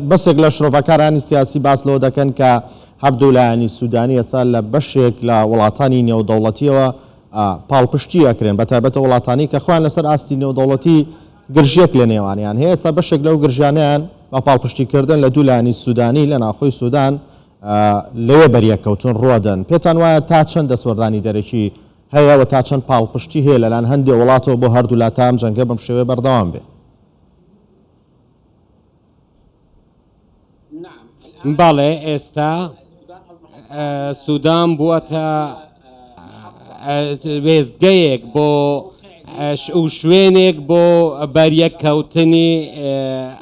بەسێک لە شرۆڤەکارانی سیاسی باس لەوە دەکەن کە هەردوو لایەنی سوودانی ئێستا لە بەشێک لە وڵاتانی نێودەوڵەتیەوە پاڵپشتی ئەکرێن بەتایبەتە وڵاتانی کە خۆیان لەسەر ئاستی نێودەوڵەتی گرژێک لە نێوانیان هەیە. ئێستا بەشێک لەو گرژانیان بە پاڵپشتیکردن لە دوو لایەنی سوودانی لە ناوخۆی سوودان لەوێ بەریەکەوتن ڕۆدەن. پێتان وایە تا چەند دەسوەردانی دەرەکی هەیە و تا چەند پاڵپشتی هەیە لەلاەن هەندێک وڵاتەوە بۆ هەردوو لاتام جەنگە بەم شێوەیە بەردەوام بێ؟ بەڵێ ئێستا سوودان بووەتە وێستگەیەک بۆ شوێنێک بۆ بەریەککەوتنی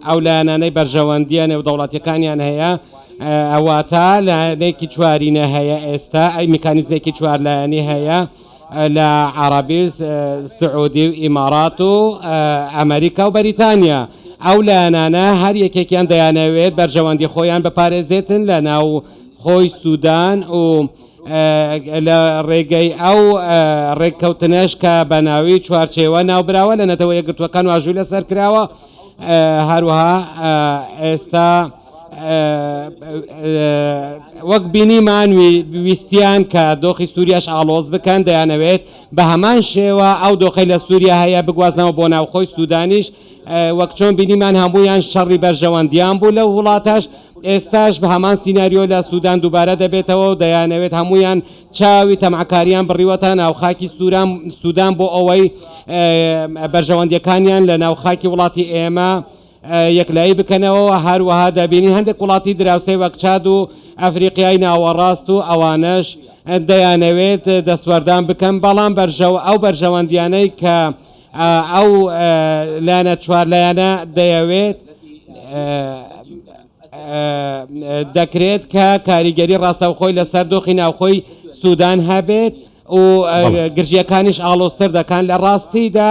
ئەو لایەنانەی بەرژەوەندیە نێودەوڵەتیەکانیان هەیە. ئەواتە لایەنێکی چوارینە هەیە ئێستا، ئەی میکانیزمێکی چوار لایەنی هەیە لە عەرەبی، سعودی و ئیمارات و ئەمریکا و بەریتانیا. ئەو لایەنانە هەر یەکێکیان دەیانەوێت بەرژەوەندی خۆیان بپارێزێتن لە ناو خۆی سوودان و لە ڕێگەی ئەو ڕێککەوتنەش کە بە ناوی چوارچێوە ناوبراوە لە نەتەوە یەکگرتوەکان واژووی لەسەر کراوە. هەروەها ئێستا وەک بینیمان ویستیان کە دۆخی سووریاش ئاڵۆز بکەن، دەیانەوێت بە هەمان شێوە ئەو دۆخی لە سووریا هەیە بگوازنەوە بۆ ناوخۆی سوودانیش، وەک چۆن بینیمان هەموویان شەڕی بەرژەوەندیان بوو لە وڵاتاش. ئێستاش بە هەمان سیناریۆ لە سوودان دووبارە دەبێتەوە و دەیانەوێت هەمویان چاوی تەمعکاریان بڕیوەتە ناوخاکی سوودان بۆ ئەوەی بەرژەوەندیەکانیان لە ناوخاکی وڵاتی ئێمە یەکلایی بکەنەوە. هەروەها دەبینی هەندێک وڵاتی دراوسێ وەک چاد و ئەفریقیای ناوەڕاست و ئەوانەش دەیانەوێت دەسوەردان بکەن، بەڵام ئەو بەرژەوەندیانەی کە ئەو لایەنە چوار لایەنە دەیەوێت دەکرێت کە کاریگەری ڕاستەوخۆی لەسەر دۆخی ناوخۆی سوودان هەبێت و گرژیەکانیش ئاڵۆزتر دەکەن. لە ڕاستیدا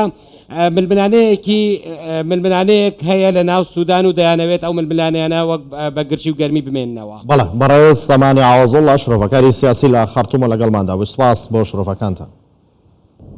ململانەیەک هەیە لە ناو سوودان و دەیانەوێت ئەو ململانیانە وەک بە گرچی و گەرمی بمێننەوە. بەڵێ بەڕێز سەمانی عەوەزوڵڵا شرۆڤەکاری سیاسی لە خەرتوومە لەگەڵماندا. سوپاس بۆ شرۆڤەکانتان.